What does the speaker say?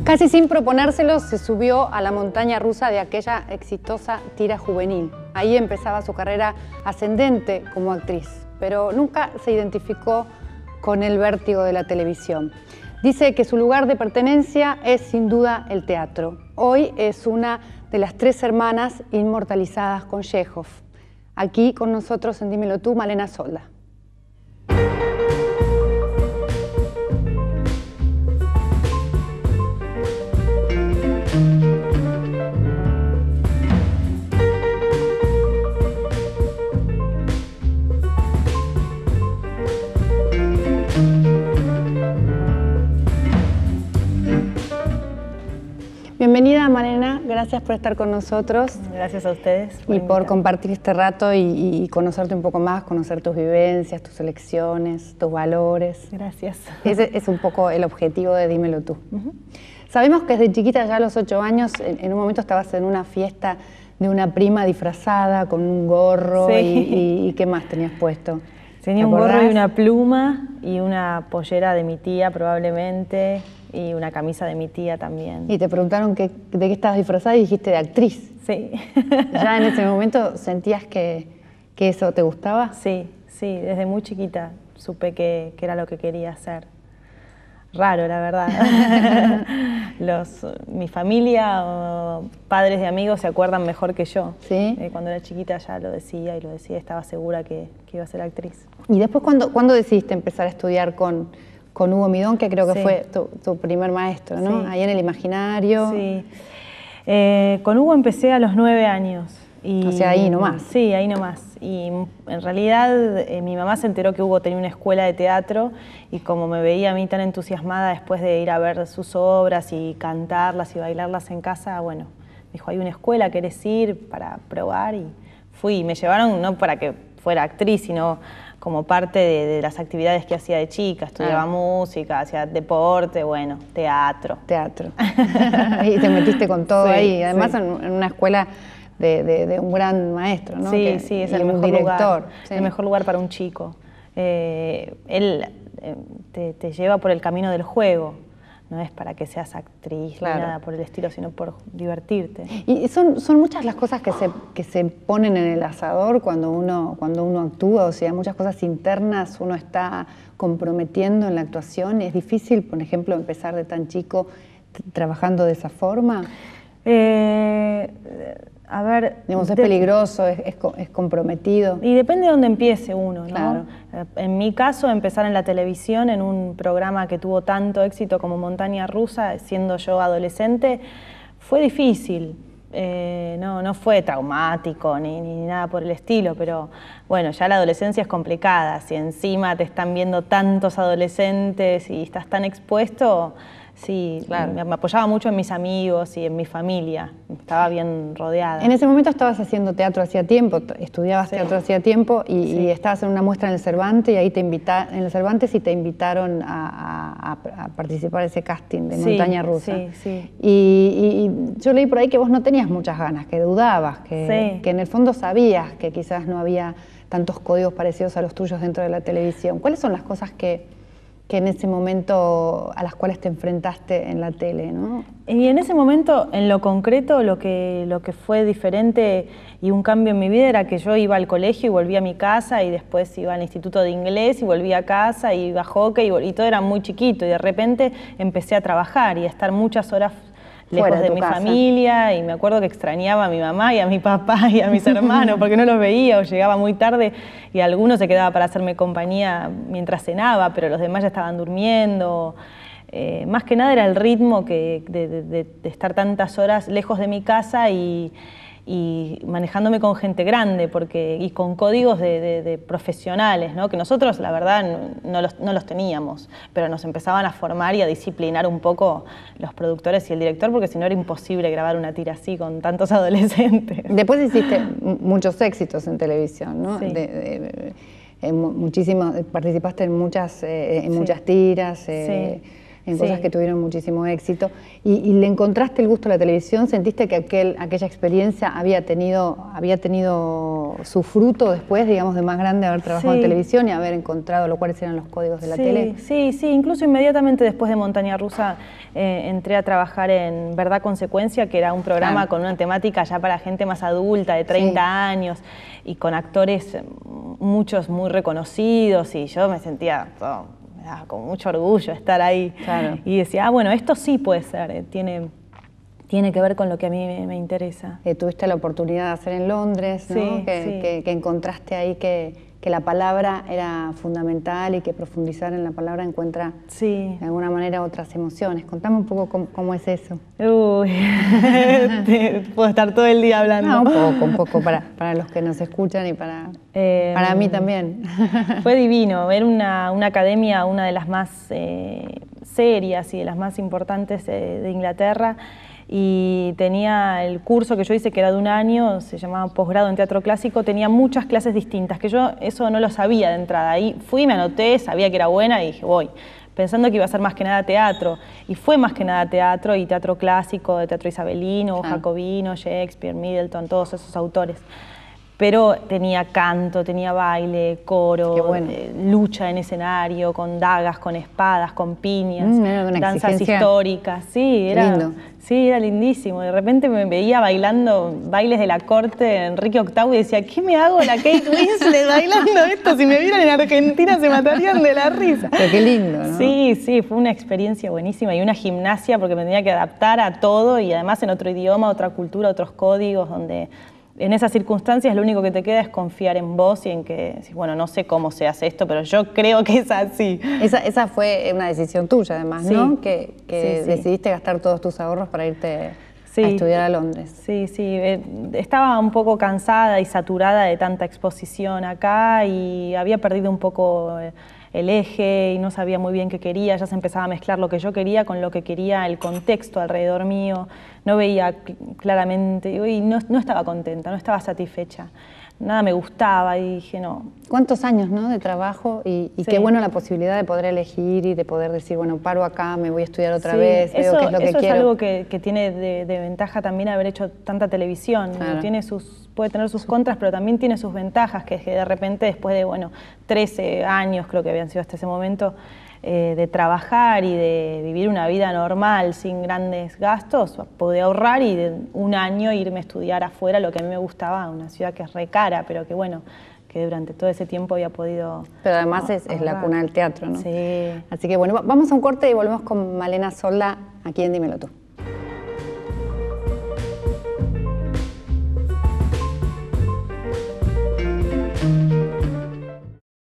Casi sin proponérselo, se subió a la montaña rusa de aquella exitosa tira juvenil. Ahí empezaba su carrera ascendente como actriz, pero nunca se identificó con el vértigo de la televisión. Dice que su lugar de pertenencia es sin duda el teatro. Hoy es una de las 3 hermanas inmortalizadas con Chekhov. Aquí con nosotros en Dímelo Tú, Malena Solda. Bienvenida, Malena, gracias por estar con nosotros. Gracias a ustedes. Y por compartir este rato y conocerte un poco más, conocer tus vivencias, tus elecciones, tus valores. Gracias. Ese es un poco el objetivo de Dímelo Tú. Sabemos que desde chiquita, ya a los 8 años, en un momento estabas en una fiesta de una prima disfrazada con un gorro. Sí. ¿Y qué más tenías puesto? Tenía un gorro y una pluma y una pollera de mi tía probablemente y una camisa de mi tía también. Y te preguntaron de qué estabas disfrazada y dijiste de actriz. Sí. ¿Ya en ese momento sentías que eso te gustaba? Sí, sí, desde muy chiquita supe que era lo que quería hacer. Raro, la verdad. Mi familia o padres de amigos se acuerdan mejor que yo. ¿Sí? Cuando era chiquita ya lo decía y lo decía, estaba segura que iba a ser actriz. ¿Y después cuándo decidiste empezar a estudiar con Hugo Midón, que creo que Sí. fue tu primer maestro, ¿no? Sí. Ahí en el imaginario. Sí. Con Hugo empecé a los 9 años. O sea, ahí nomás. Sí, ahí nomás. Y en realidad mi mamá se enteró que Hugo tenía una escuela de teatro y como me veía a mí tan entusiasmada después de ir a ver sus obras y cantarlas y bailarlas en casa, bueno, me dijo, hay una escuela, ¿querés ir para probar? Y fui. Y me llevaron no para que fuera actriz, sino como parte de las actividades que hacía de chica. Estudiaba música, hacía deporte, bueno, teatro. Teatro. Y te metiste con todo Sí, ahí. Además, sí. en una escuela de un gran maestro, ¿no? Sí, sí, es el mejor director. lugar. Sí. El mejor lugar para un chico. Él te lleva por el camino del juego. No es para que seas actriz Claro. ni nada por el estilo, sino por divertirte. Y son muchas las cosas que se ponen en el asador cuando uno actúa, o sea, muchas cosas internas uno está comprometiendo en la actuación. ¿Es difícil, por ejemplo, empezar de tan chico trabajando de esa forma? A ver... Digamos, es peligroso, es comprometido. Y depende de dónde empiece uno, ¿no? Claro. En mi caso, empezar en la televisión, en un programa que tuvo tanto éxito como Montaña Rusa, siendo yo adolescente, fue difícil. No fue traumático ni nada por el estilo, pero bueno, ya la adolescencia es complicada. Si encima te están viendo tantos adolescentes y estás tan expuesto... Sí, claro. Me apoyaba mucho en mis amigos y en mi familia, estaba bien rodeada. En ese momento estabas haciendo teatro hacía tiempo, estudiabas teatro hacía tiempo y estabas en una muestra en el Cervantes y ahí te invitaron a participar de ese casting de Montaña Rusa. Sí, sí. Y yo leí por ahí que vos no tenías muchas ganas, que dudabas, que en el fondo sabías que quizás no había tantos códigos parecidos a los tuyos dentro de la televisión. ¿Cuáles son las cosas que en ese momento a las cuales te enfrentaste en la tele, ¿no? Y en ese momento, en lo concreto, lo que fue diferente y un cambio en mi vida era que yo iba al colegio y volvía a mi casa y después iba al instituto de inglés y volvía a casa y iba a hockey y todo era muy chiquito y de repente empecé a trabajar y a estar muchas horas lejos de mi familia y me acuerdo que extrañaba a mi mamá y a mi papá y a mis hermanos porque no los veía o llegaba muy tarde y alguno se quedaba para hacerme compañía mientras cenaba, pero los demás ya estaban durmiendo. Más que nada era el ritmo de estar tantas horas lejos de mi casa y manejándome con gente grande y con códigos de profesionales, ¿no? Que nosotros, la verdad, no los teníamos, pero nos empezaban a formar y a disciplinar un poco los productores y el director, porque si no era imposible grabar una tira así con tantos adolescentes. Después hiciste muchos éxitos en televisión, ¿no? Sí. Participaste en muchas tiras, en cosas que tuvieron muchísimo éxito. ¿Y le encontraste el gusto a la televisión? ¿Sentiste que aquella experiencia había tenido su fruto después, digamos, de más grande, haber trabajado en televisión y haber encontrado cuáles eran los códigos de la tele? Sí, incluso inmediatamente después de Montaña Rusa entré a trabajar en Verdad Consecuencia, que era un programa con una temática ya para gente más adulta, de 30 años, y con actores muchos muy reconocidos, y yo me sentía con mucho orgullo estar ahí. Y decía, bueno, esto sí puede ser, tiene que ver con lo que a mí me interesa. Tuviste la oportunidad de hacer en Londres, ¿no? Que encontraste ahí que la palabra era fundamental y que profundizar en la palabra encuentra de alguna manera otras emociones. Contame un poco cómo es eso. Uy, puedo estar todo el día hablando. Un poco para los que nos escuchan y para mí también. Fue divino ver una academia, una de las más serias y de las más importantes de Inglaterra, y tenía el curso que yo hice, que era de un año, se llamaba posgrado en teatro clásico, tenía muchas clases distintas, que yo eso no lo sabía de entrada. Ahí fui, me anoté, sabía que era buena y dije, voy, pensando que iba a ser más que nada teatro. Y fue más que nada teatro, y teatro clásico, de teatro isabelino, jacobino, Shakespeare, Middleton, todos esos autores. Pero tenía canto, tenía baile, coro, lucha en escenario, con dagas, con espadas, con piñas, danzas históricas. Era lindísimo. De repente me veía bailando bailes de la corte de Enrique VIII y decía, ¿qué me hago la Kate Winslet bailando esto? Si me vieran en Argentina se matarían de la risa. Pero qué lindo, ¿no? Sí, fue una experiencia buenísima y una gimnasia porque me tenía que adaptar a todo, y además en otro idioma, otra cultura, otros códigos, donde en esas circunstancias lo único que te queda es confiar en vos y en que, bueno, no sé cómo se hace esto, pero yo creo que es así. Esa fue una decisión tuya, además, ¿no? Que decidiste gastar todos tus ahorros para irte a estudiar a Londres. Sí. Estaba un poco cansada y saturada de tanta exposición acá y había perdido un poco el eje y no sabía muy bien qué quería. Ya se empezaba a mezclar lo que yo quería con lo que quería el contexto alrededor mío. No veía claramente y no estaba contenta, no estaba satisfecha. Nada me gustaba y dije no. ¿Cuántos años, no, de trabajo? Y qué bueno la posibilidad de poder elegir y de poder decir, bueno, paro acá, me voy a estudiar otra vez, veo qué es lo que quiero. Eso es algo que tiene de ventaja también haber hecho tanta televisión. Claro. Puede tener sus contras, pero también tiene sus ventajas, que es que de repente después de 13 años, creo que habían sido hasta ese momento, de trabajar y de vivir una vida normal sin grandes gastos, pude ahorrar y de un año irme a estudiar afuera lo que a mí me gustaba, una ciudad que es re cara, pero que bueno, que durante todo ese tiempo había podido. Pero además es la cuna del teatro, ¿no? Sí. Así que bueno, vamos a un corte y volvemos con Malena Solda aquí en Dímelo Tú.